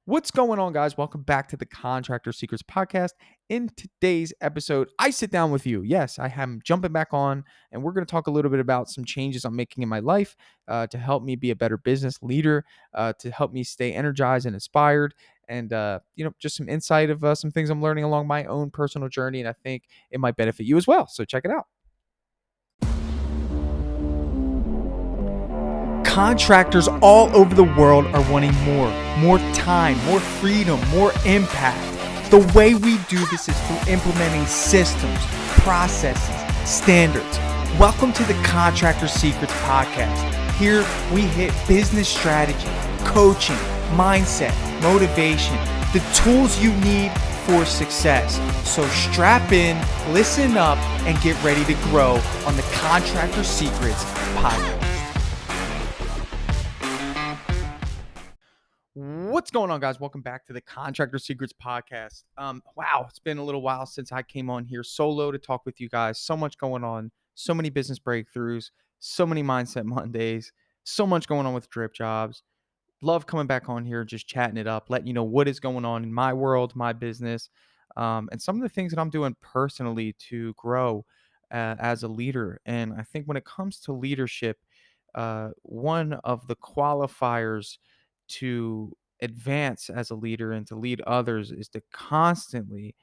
What's going on, guys? Welcome back to the Contractor Secrets Podcast. In today's episode, I sit down with you. Yes, I am jumping back on, and we're going to talk a little bit about some changes I'm making in my life to help me be a better business leader, to help me stay energized and inspired, and just some insight of some things I'm learning along my own personal journey, and I think it might benefit you as well. So check it out. Contractors all over the world are wanting more time, more freedom, more impact. The way we do this is through implementing systems, processes, standards. Welcome to the Contractor Secrets Podcast. Here we hit business strategy, coaching, mindset, motivation, the tools you need for success. So strap in, listen up, and get ready to grow on the Contractor Secrets Podcast. What's going on, guys? Welcome back to the Contractor Secrets Podcast. Wow, it's been a little while since I came on here solo to talk with you guys. So much going on, so many business breakthroughs, so many mindset Mondays, so much going on with drip jobs. Love coming back on here, just chatting it up, letting you know what is going on in my world, my business, and some of the things that I'm doing personally to grow as a leader. And I think when it comes to leadership, one of the qualifiers to advance as a leader and to lead others is to constantly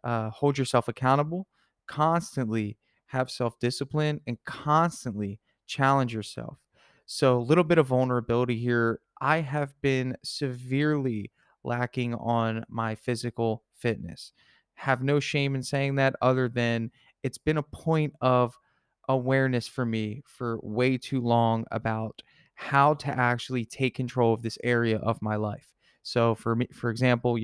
hold yourself accountable, constantly have self discipline, and constantly challenge yourself. So, a little bit of vulnerability here. I have been severely lacking on my physical fitness. Have no shame in saying that, other than it's been a point of awareness for me for way too long about how to actually take control of this area of my life. So for me, for example,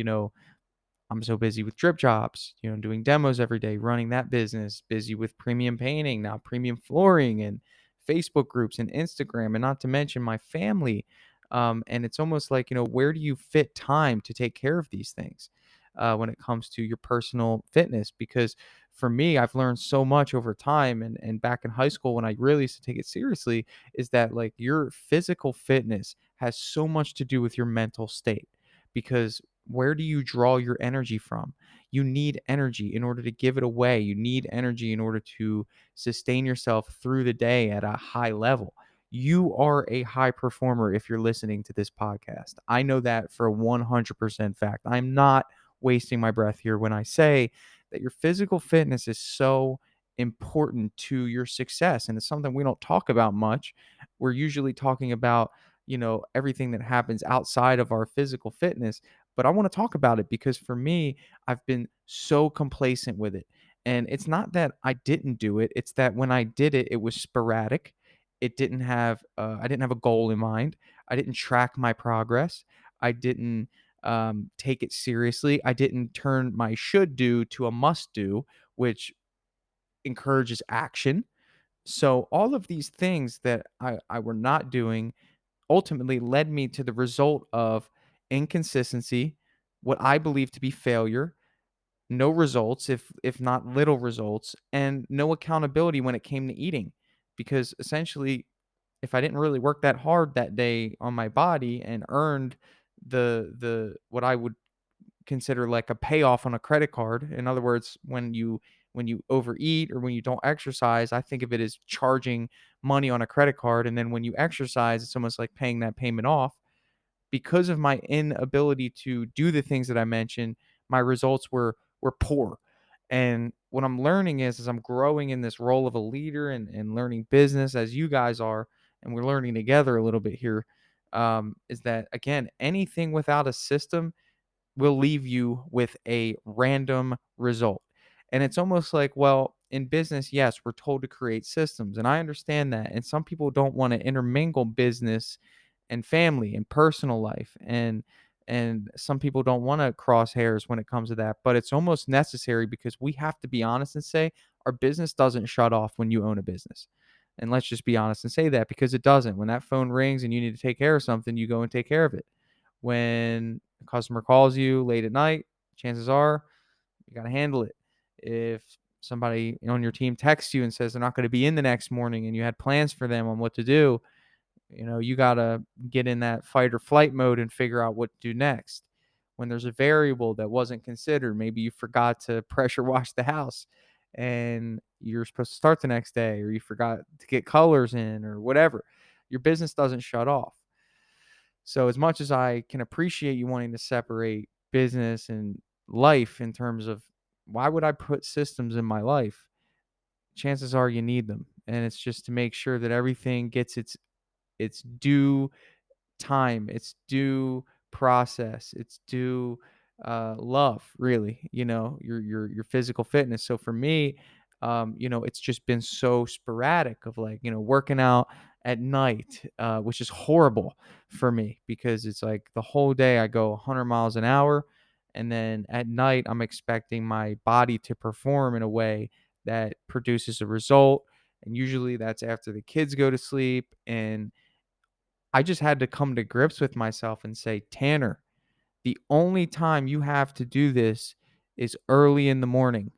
I'm so busy with drip jobs, doing demos every day, running that business, busy with premium painting, now premium flooring and Facebook groups and Instagram, and not to mention my family. And it's almost like, where do you fit time to take care of these things when it comes to your personal fitness? Because for me, I've learned so much over time. And back in high school, when I really used to take it seriously, is that like your physical fitness has so much to do with your mental state. Because where do you draw your energy from? You need energy in order to give it away. You need energy in order to sustain yourself through the day at a high level. You are a high performer if you're listening to this podcast. I know that for a 100% fact. I'm not wasting my breath here when I say that your physical fitness is so important to your success. And it's something we don't talk about much. We're usually talking about, everything that happens outside of our physical fitness, but I want to talk about it because for me, I've been so complacent with it. And it's not that I didn't do it, it's that when I did it, it was sporadic. I didn't have a goal in mind. I didn't track my progress. I didn't take it seriously. I didn't turn my should do to a must do, which encourages action. So all of these things that I were not doing ultimately led me to the result of inconsistency, what I believe to be failure, no results, if not little results, and no accountability when it came to eating. Because essentially, if I didn't really work that hard that day on my body and earned the what I would consider like a payoff on a credit card. In other words, when you overeat or when you don't exercise, I think of it as charging money on a credit card, and then when you exercise, it's almost like paying that payment off. Because of my inability to do the things that I mentioned, my results were poor. And what I'm learning is as I'm growing in this role of a leader and learning business as you guys are, and we're learning together a little bit here, is that again, anything without a system will leave you with a random result. And it's almost like, well, in business, yes, we're told to create systems, and I understand that. And some people don't want to intermingle business and family and personal life, and some people don't want to cross hairs when it comes to that, but it's almost necessary because we have to be honest and say our business doesn't shut off when you own a business. And let's just be honest and say that, because it doesn't. When that phone rings and you need to take care of something, you go and take care of it. When a customer calls you late at night, chances are you got to handle it. If somebody on your team texts you and says they're not going to be in the next morning and you had plans for them on what to do, you got to get in that fight or flight mode and figure out what to do next. when there's a variable that wasn't considered. Maybe you forgot to pressure wash the house and you're supposed to start the next day, or you forgot to get colors in, or whatever. Your business doesn't shut off. So, as much as I can appreciate you wanting to separate business and life in terms of why would I put systems in my life? Chances are you need them. And it's just to make sure that everything gets its due time, its due process, its due love, really, your physical fitness. So for me, it's just been so sporadic of like, working out at night, which is horrible for me because it's like the whole day I go 100 miles an hour. And then at night, I'm expecting my body to perform in a way that produces a result. And usually that's after the kids go to sleep. And I just had to come to grips with myself and say, Tanner, the only time you have to do this is early in the morning.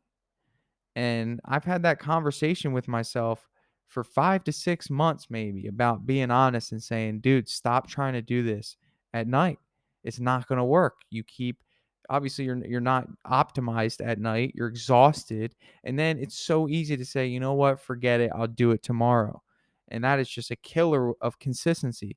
And I've had that conversation with myself for 5 to 6 months, maybe, about being honest and saying, dude, stop trying to do this at night. It's not going to work. Obviously, you're not optimized at night. You're exhausted. And then it's so easy to say, you know what, forget it. I'll do it tomorrow. And that is just a killer of consistency.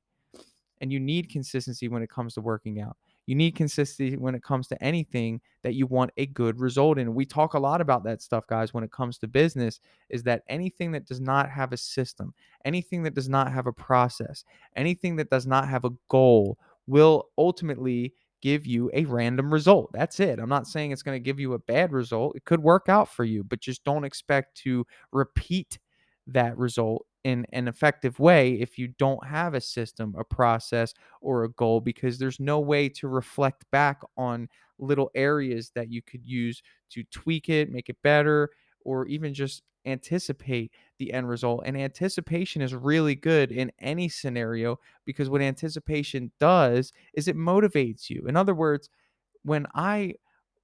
And you need consistency when it comes to working out. You need consistency when it comes to anything that you want a good result in. We talk a lot about that stuff, guys, when it comes to business, is that anything that does not have a system, anything that does not have a process, anything that does not have a goal will ultimately give you a random result. That's it. I'm not saying it's going to give you a bad result. It could work out for you, but just don't expect to repeat that result in an effective way if you don't have a system, a process, or a goal, because there's no way to reflect back on little areas that you could use to tweak it, make it better, or even just anticipate the end result. And anticipation is really good in any scenario because what anticipation does is it motivates you. In other words, when I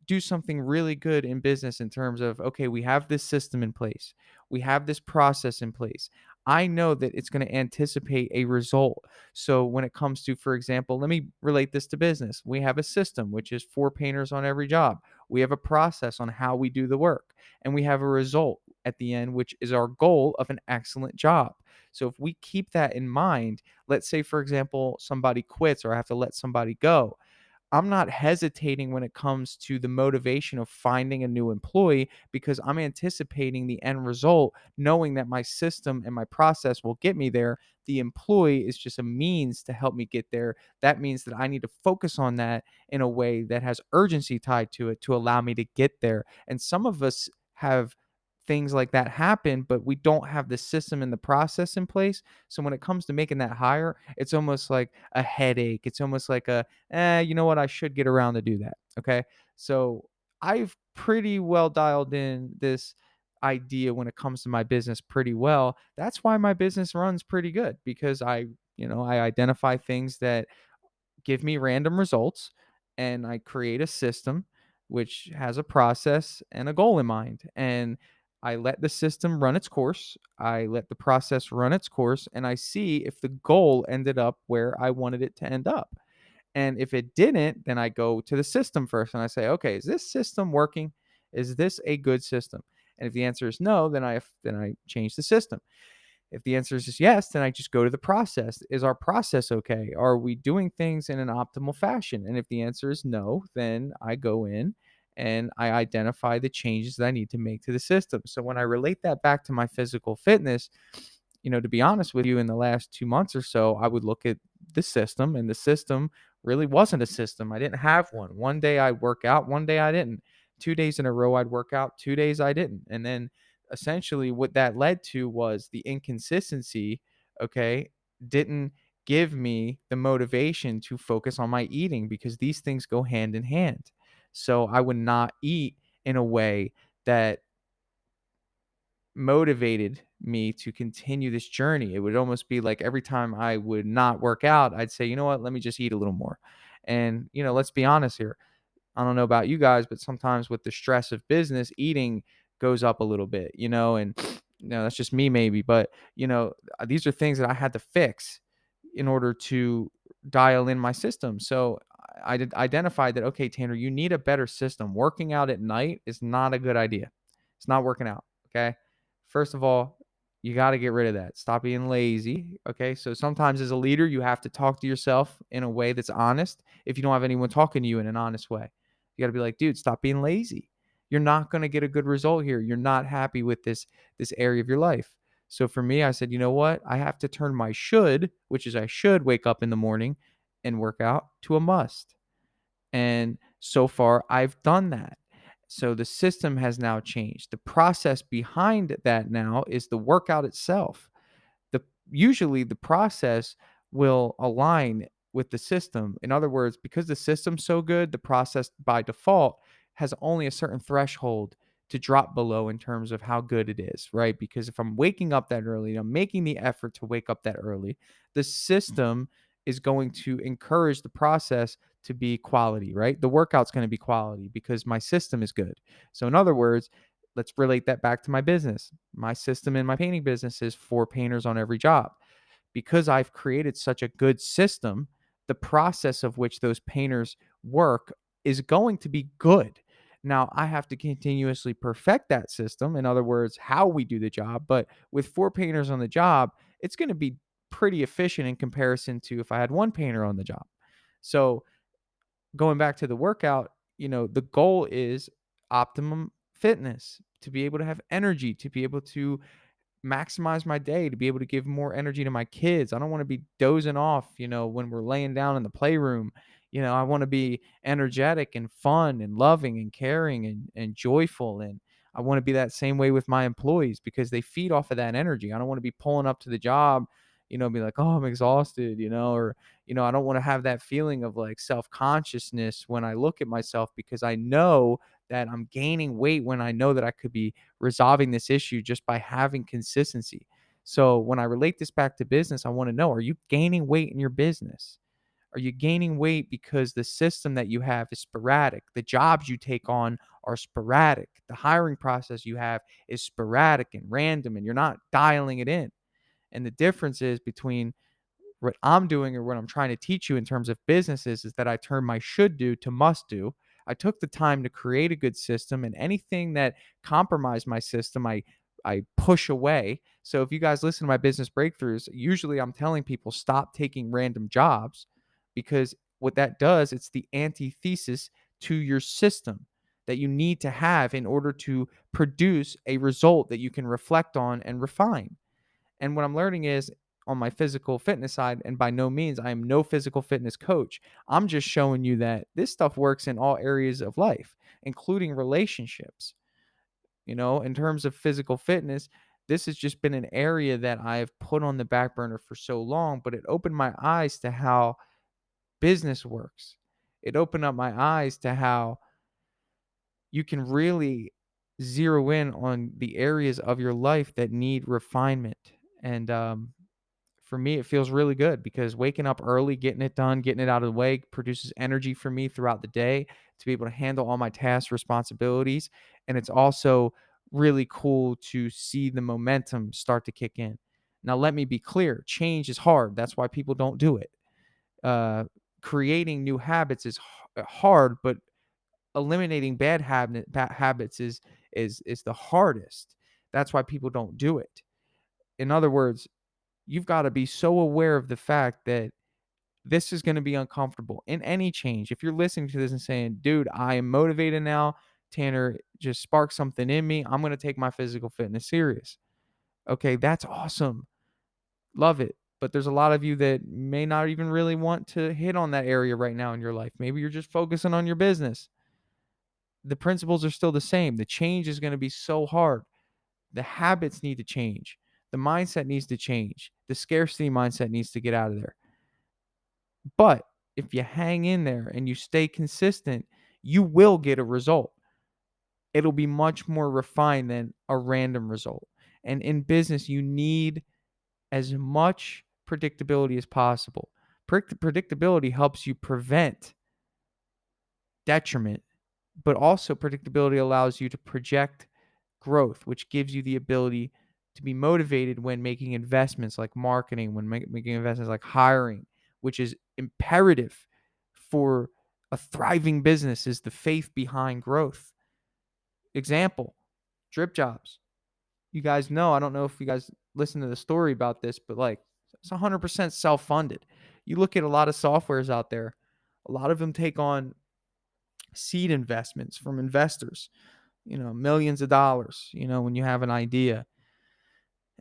do something really good in business in terms of, okay, we have this system in place, we have this process in place. I know that it's going to anticipate a result. So when it comes to, for example, let me relate this to business. We have a system, which is 4 painters on every job. We have a process on how we do the work, and we have a result at the end, which is our goal of an excellent job. So if we keep that in mind, let's say, for example, somebody quits or I have to let somebody go, I'm not hesitating when it comes to the motivation of finding a new employee because I'm anticipating the end result, knowing that my system and my process will get me there. The employee is just a means to help me get there. That means that I need to focus on that in a way that has urgency tied to it to allow me to get there. And some of us have things like that happen, but we don't have the system and the process in place. So when it comes to making that hire, it's almost like a headache. It's almost like you know what? I should get around to do that. Okay. So I've pretty well dialed in this idea when it comes to my business pretty well. That's why my business runs pretty good because I identify things that give me random results, and I create a system which has a process and a goal in mind. And I let the system run its course. I let the process run its course, and I see if the goal ended up where I wanted it to end up. And if it didn't, then I go to the system first and I say, okay, is this system working? Is this a good system? And if the answer is no, then I change the system. If the answer is just yes, then I just go to the process. Is our process okay? Are we doing things in an optimal fashion? And if the answer is no, then I go in and I identify the changes that I need to make to the system. So when I relate that back to my physical fitness, to be honest with you, in the last 2 months or so, I would look at the system, and the system really wasn't a system. I didn't have one. One day I'd work out, one day I didn't. 2 days in a row I'd work out, 2 days I didn't. And then essentially what that led to was the inconsistency, okay, didn't give me the motivation to focus on my eating because these things go hand in hand. So I would not eat in a way that motivated me to continue this journey. It would almost be like every time I would not work out, I'd say, you know what, let me just eat a little more. And, let's be honest here. I don't know about you guys, but sometimes with the stress of business, eating goes up a little bit, and that's just me maybe, but these are things that I had to fix in order to dial in my system. So identified that, okay, Tanner, you need a better system. Working out at night is not a good idea. It's not working out. Okay. First of all, you got to get rid of that. Stop being lazy. Okay. So sometimes as a leader, you have to talk to yourself in a way that's honest. If you don't have anyone talking to you in an honest way, you got to be like, dude, stop being lazy. You're not going to get a good result here. You're not happy with this area of your life. So for me, I said, you know what? I have to turn my should, which is I should wake up in the morning and work out, to a must. And so far, I've done that. So the system has now changed. The process behind that now is the workout itself. The Usually the process will align with the system. In other words, because the system's so good, the process by default has only a certain threshold to drop below in terms of how good it is, right? Because if I'm waking up that early, I'm making the effort to wake up that early, the system is going to encourage the process to be quality, right? The workout's going to be quality because my system is good. So in other words, let's relate that back to my business. My system in my painting business is 4 painters on every job. Because I've created such a good system, the process of which those painters work is going to be good. Now, I have to continuously perfect that system, in other words, how we do the job. But with 4 painters on the job, it's going to be pretty efficient in comparison to if I had 1 painter on the job. So, going back to the workout, the goal is optimum fitness, to be able to have energy, to be able to maximize my day, to be able to give more energy to my kids. I don't want to be dozing off, when we're laying down in the playroom. I want to be energetic and fun and loving and caring and joyful. And I want to be that same way with my employees because they feed off of that energy. I don't want to be pulling up to the job, be like, oh, I'm exhausted, or, I don't want to have that feeling of like self consciousness when I look at myself because I know that I'm gaining weight when I know that I could be resolving this issue just by having consistency. So when I relate this back to business, I want to know, are you gaining weight in your business? Are you gaining weight because the system that you have is sporadic? The jobs you take on are sporadic. The hiring process you have is sporadic and random, and you're not dialing it in. And the difference is between what I'm doing or what I'm trying to teach you in terms of businesses is that I turn my should do to must do. I took the time to create a good system, and anything that compromised my system, I push away. So if you guys listen to my business breakthroughs, usually I'm telling people stop taking random jobs because what that does, it's the antithesis to your system that you need to have in order to produce a result that you can reflect on and refine. And what I'm learning is on my physical fitness side, and by no means I am no physical fitness coach. I'm just showing you that this stuff works in all areas of life, including relationships. In terms of physical fitness, this has just been an area that I've put on the back burner for so long, but it opened my eyes to how business works. It opened up my eyes to how you can really zero in on the areas of your life that need refinement. And for me, it feels really good because waking up early, getting it done, getting it out of the way produces energy for me throughout the day to be able to handle all my tasks, responsibilities. And it's also really cool to see the momentum start to kick in. Now, let me be clear, change is hard. That's why people don't do it. Uh, Creating new habits is hard, but eliminating bad habits is the hardest. That's why people don't do it. In other words, you've got to be so aware of the fact that this is going to be uncomfortable in any change. If you're listening to this and saying, dude, I am motivated now, Tanner just sparked something in me, I'm going to take my physical fitness serious. Okay, that's awesome. Love it. But there's a lot of you that may not even really want to hit on that area right now in your life. Maybe you're just focusing on your business. The principles are still the same. The change is going to be so hard. The habits need to change. The mindset needs to change. The scarcity mindset needs to get out of there. But if you hang in there and you stay consistent, you will get a result. It'll be much more refined than a random result. And in business, you need as much predictability as possible. Predictability helps you prevent detriment, but also predictability allows you to project growth, which gives you the ability to be motivated when making investments like marketing, when making investments like hiring, which is imperative for A thriving business is the faith behind growth. Example, Drip Jobs. You guys know, I don't know if you guys listen to the story about this, but like it's 100% self-funded. You look at a lot of softwares out there, a lot of them take on seed investments from investors, millions of dollars, when you have an idea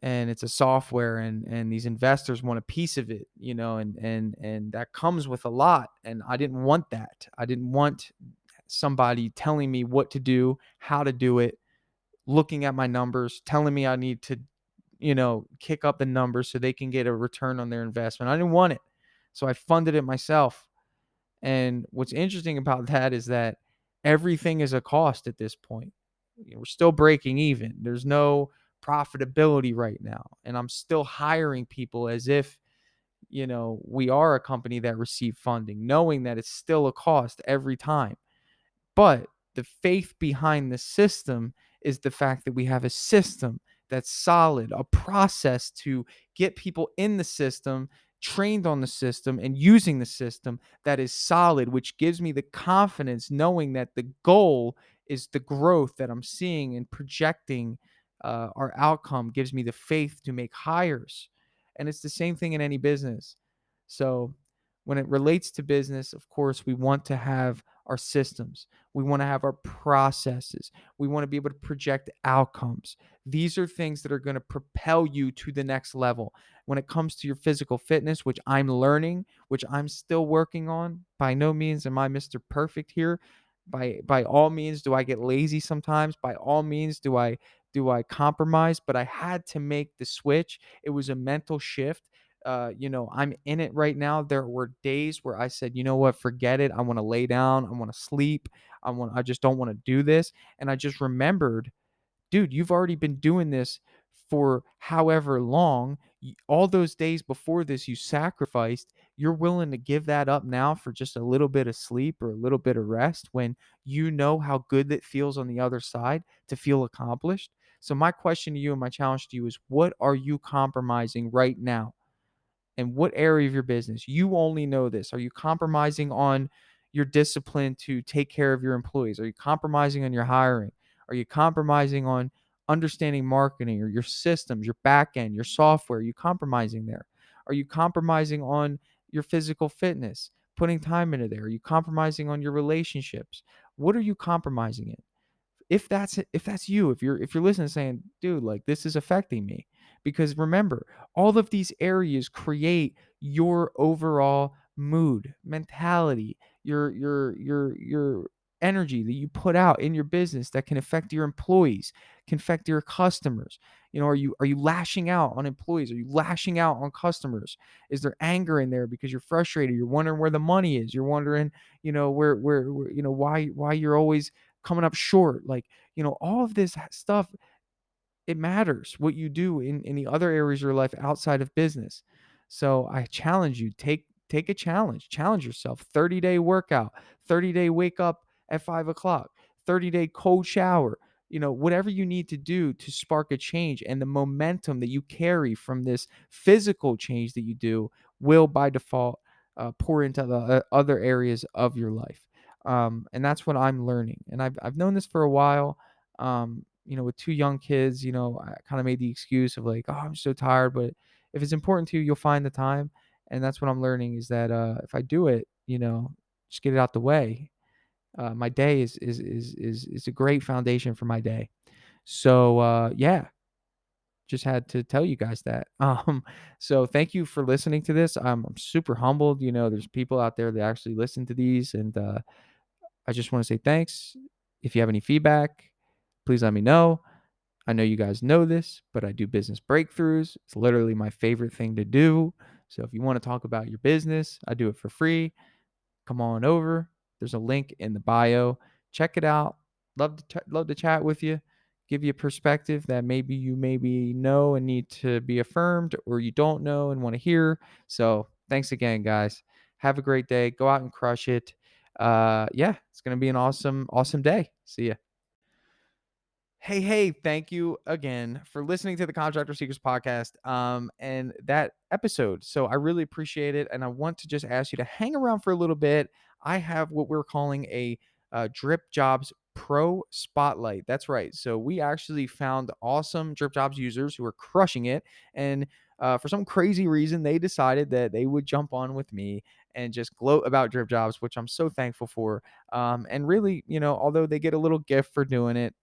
and it's a software and these investors want a piece of it, and that comes with a lot. And I didn't want that. I didn't want somebody telling me what to do, how to do it, looking at my numbers, telling me I need to, kick up the numbers so they can get a return on their investment. I didn't want it. So I funded it myself. And what's interesting about that is that everything is a cost at this point. We're still breaking even. There's no profitability right now. And I'm still hiring people as if, we are a company that received funding, knowing that it's still a cost every time. But the faith behind the system is the fact that we have a system that's solid, a process to get people in the system, trained on the system, and using the system that is solid, which gives me the confidence knowing that the goal is the growth that I'm seeing and projecting. Our outcome gives me the faith to make hires. And it's the same thing in any business. So when it relates to business, of course, we want to have our systems. We want to have our processes. We want to be able to project outcomes. These are things that are going to propel you to the next level. When it comes to your physical fitness, which I'm learning, which I'm still working on, by no means am I Mr. Perfect here. By all means do I get lazy sometimes. By all means do I compromise, but I had to make the switch. It was a mental shift. I'm in it right now. There were days where I said, you know what, forget it. I want to lay down. I want to sleep. I just don't want to do this. And I just remembered, dude, you've already been doing this for however long. All those days before this, you sacrificed. You're willing to give that up now for just a little bit of sleep or a little bit of rest when you know how good that feels on the other side to feel accomplished. So, my question to you and my challenge to you is, what are you compromising right now? And what area of your business? You only know this. Are you compromising on your discipline to take care of your employees? Are you compromising on your hiring? Are you compromising on understanding marketing or your systems, your back end, your software? Are you compromising there? Are you compromising on your physical fitness, putting time into there? Are you compromising on your relationships? What are you compromising in? If that's you, if you're listening saying, dude, like this is affecting me, because remember, all of these areas create your overall mood, mentality, your energy that you put out in your business that can affect your employees, can affect your customers. Are you lashing out on employees? Are you lashing out on customers? Is there anger in there because you're frustrated? You're wondering where the money is. You're wondering, where why you're always coming up short. Like, all of this stuff, it matters what you do in the other areas of your life outside of business. So I challenge you, take a challenge yourself. 30-day workout, 30-day wake up at 5 o'clock, 30-day cold shower, whatever you need to do to spark a change. And the momentum that you carry from this physical change that you do will by default pour into the other areas of your life. And that's what I'm learning. And I've known this for a while. With two young kids, I kind of made the excuse of like, oh, I'm so tired. But if it's important to you, you'll find the time. And that's what I'm learning is that if I do it, just get it out the way. My day is a great foundation for my day. So yeah, just had to tell you guys that. So thank you for listening to this. I'm super humbled. There's people out there that actually listen to these, and I just want to say thanks. If you have any feedback, please let me know. I know you guys know this, but I do business breakthroughs. It's literally my favorite thing to do. So if you want to talk about your business, I do it for free. Come on over. There's a link in the bio. Check it out. Love to chat with you. Give you a perspective that maybe know and need to be affirmed, or you don't know and want to hear. So thanks again, guys. Have a great day. Go out and crush it. Yeah, it's gonna be an awesome day. See ya. Hey, thank you again for listening to the Contractor Secrets podcast and that episode. So I really appreciate it. And I want to just ask you to hang around for a little bit. I have what we're calling a Drip Jobs Pro Spotlight. That's right. So we actually found awesome Drip Jobs users who are crushing it. And for some crazy reason, they decided that they would jump on with me and just gloat about Drip Jobs, which I'm so thankful for. And really, although they get a little gift for doing it,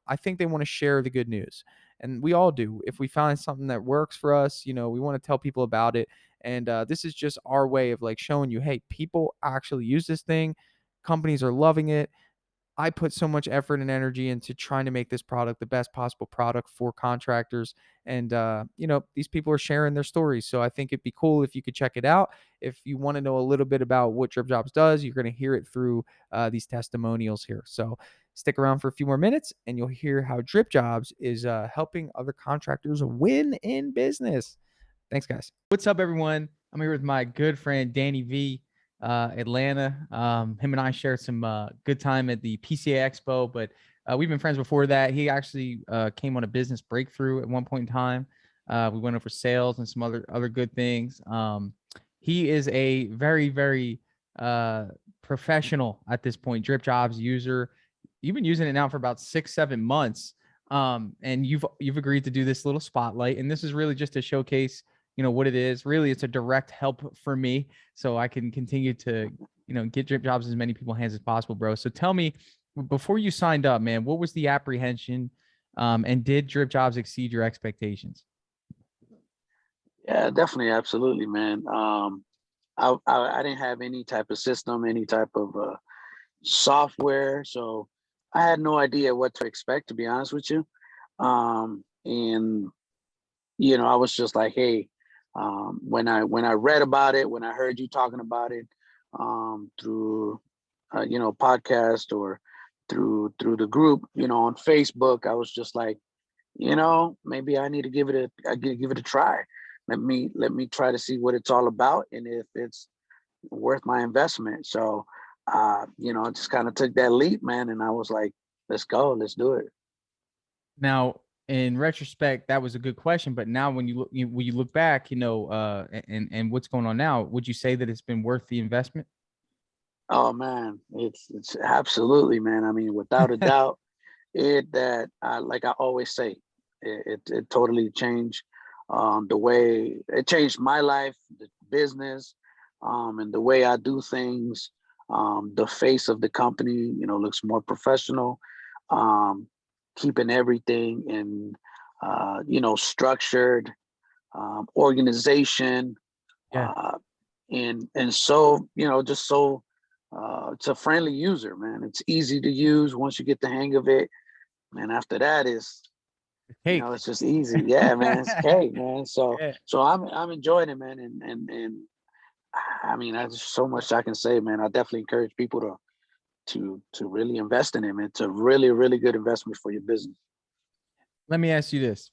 I think they want to share the good news. And we all do. If we find something that works for us, we want to tell people about it. And this is just our way of like showing you, hey, people actually use this thing. Companies are loving it. I put so much effort and energy into trying to make this product the best possible product for contractors. And, these people are sharing their stories. So I think it'd be cool if you could check it out. If you want to know a little bit about what Drip Jobs does, you're going to hear it through these testimonials here. So stick around for a few more minutes and you'll hear how Drip Jobs is helping other contractors win in business. Thanks, guys. What's up, everyone? I'm here with my good friend, Danny V. Atlanta. Him and I shared some good time at the PCA Expo, but we've been friends before that. He actually came on a business breakthrough at one point in time. We went over sales and some other good things. He is a very, very professional at this point, Drip Jobs user. You've been using it now for about 6-7 months. And you've agreed to do this little spotlight, and this is really just to showcase what it is. Really, it's a direct help for me so I can continue to get Drip Jobs as many people's hands as possible, bro. So tell me, before you signed up, man, what was the apprehension, and did Drip Jobs exceed your expectations? Yeah, definitely, absolutely, man. I didn't have any type of system, any type of software, so I had no idea what to expect, to be honest with you. And I was just like, hey, when I read about it, when I heard you talking about it, through podcast or through the group, on Facebook, I was just like, maybe I need to give it a try. Let me try to see what it's all about and if it's worth my investment. So I just kind of took that leap, man, and I was like, let's go, let's do it. Now, in retrospect, that was a good question. But now, when you look back, and what's going on now, would you say that it's been worth the investment? Oh man, it's absolutely, man. I mean, without a doubt, like I always say, it totally changed the way it changed my life, the business, and the way I do things. The face of the company, looks more professional, um, keeping everything in, structured, organization, Yeah. uh, and so, just so it's a friendly user, man. It's easy to use once you get the hang of it. And after that is, Cake. it's just easy. Yeah, man, it's cake, man. So Yeah. so I'm enjoying it, man. And I mean, there's so much I can say, man. I definitely encourage people to really invest in it, man. It's a really, really good investment for your business. Let me ask you this: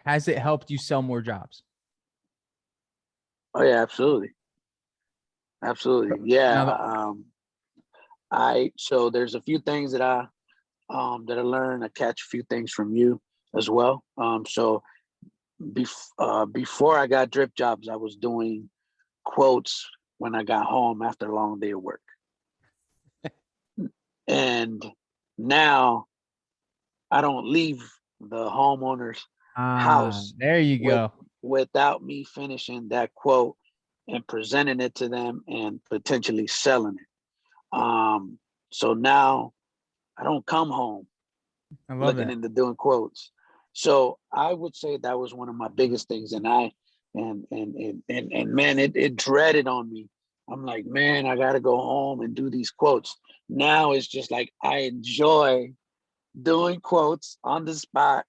has it helped you sell more jobs? Oh yeah, absolutely. Absolutely. Yeah. Now, the I so there's a few things that I learned. I catch a few things from you as well. So before I got Drip Jobs, I was doing quotes when I got home after a long day of work. And now I don't leave the homeowner's house there you with go. without me finishing that quote and presenting it to them and potentially selling it. So now I don't come home I love looking that. into doing quotes. So I would say that was one of my biggest things. And man, it dreaded on me. I'm like, man, I gotta go home and do these quotes. Now it's just like I enjoy doing quotes on the spot.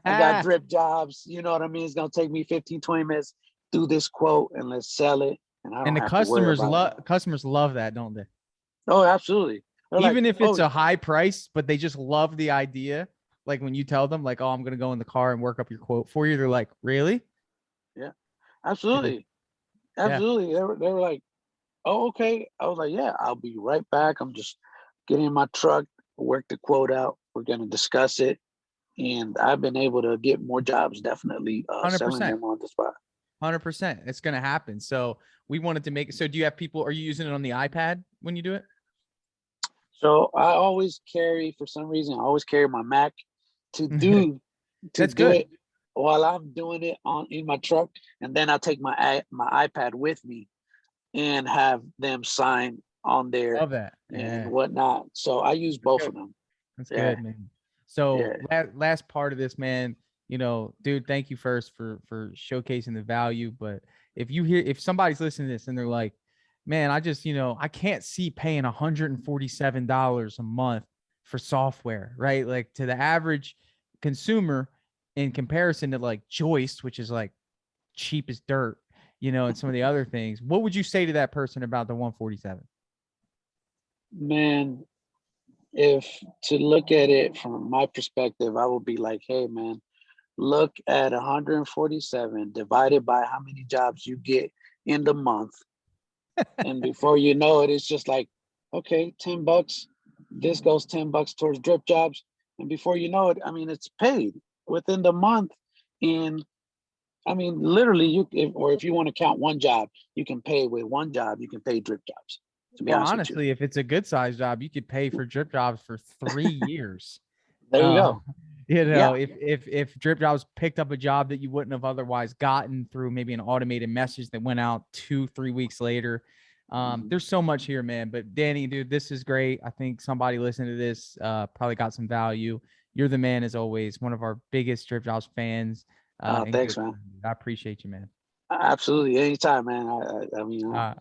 I got Drip Jobs, you know what I mean? It's gonna take me 15, 20 minutes, do this quote and let's sell it. And I And don't the have to worry about it. customers love that, don't they? Oh, absolutely. They're like, Even if it's oh a high price, but they just love the idea. Like when you tell them, like, "Oh, I'm gonna go in the car and work up your quote for you," they're like, "Really?" yeah, Yeah. absolutely. Yeah. Absolutely. They were like, oh, okay. I was like, yeah, I'll be right back. I'm just getting in my truck, work the quote out. We're gonna discuss it. and I've been able to get more jobs, definitely selling 100%. them on the spot. 100%. It's going to happen. So we wanted to make it. So do you have people, are you using it on the iPad when you do it? So I always carry, for some reason, I always carry my Mac to do That's good. it while I'm doing it on in my truck, and then I'll take my iPad with me and have them sign on there Love that. and Yeah. whatnot. So I use That's both good. of them. That's Yeah, good, man. So yeah. last part of this, man, dude, thank you first for showcasing the value. But if somebody's listening to this and they're like, man, I just, I can't see paying $147 a month for software, right? Like to the average consumer in comparison to like Joist, which is like cheap as dirt, and some of the other things. What would you say to that person about the 147? Man, if to look at it from my perspective, I would be like, hey, man, look at 147 divided by how many jobs you get in the month. And before you know it, it's just like, okay, $10. This goes $10 towards drip jobs. And before you know it, I mean, it's paid within the month. And I mean, literally, if you want to count one job, you can pay with one job, you can pay drip jobs, to be Well, honest with you. honestly, if it's a good size job, you could pay for drip jobs for 3 years. There you Uh, go. Yeah. if drip jobs picked up a job that you wouldn't have otherwise gotten through maybe an automated message that went out 2-3 weeks later. Mhm. There's so much here, man. But Danny, dude, this is great. I think somebody listening to this probably got some value. You're the man as always, one of our biggest drip jobs fans. And Thanks, good. man. I appreciate you, man. Absolutely. Anytime, man. I mean, Uh,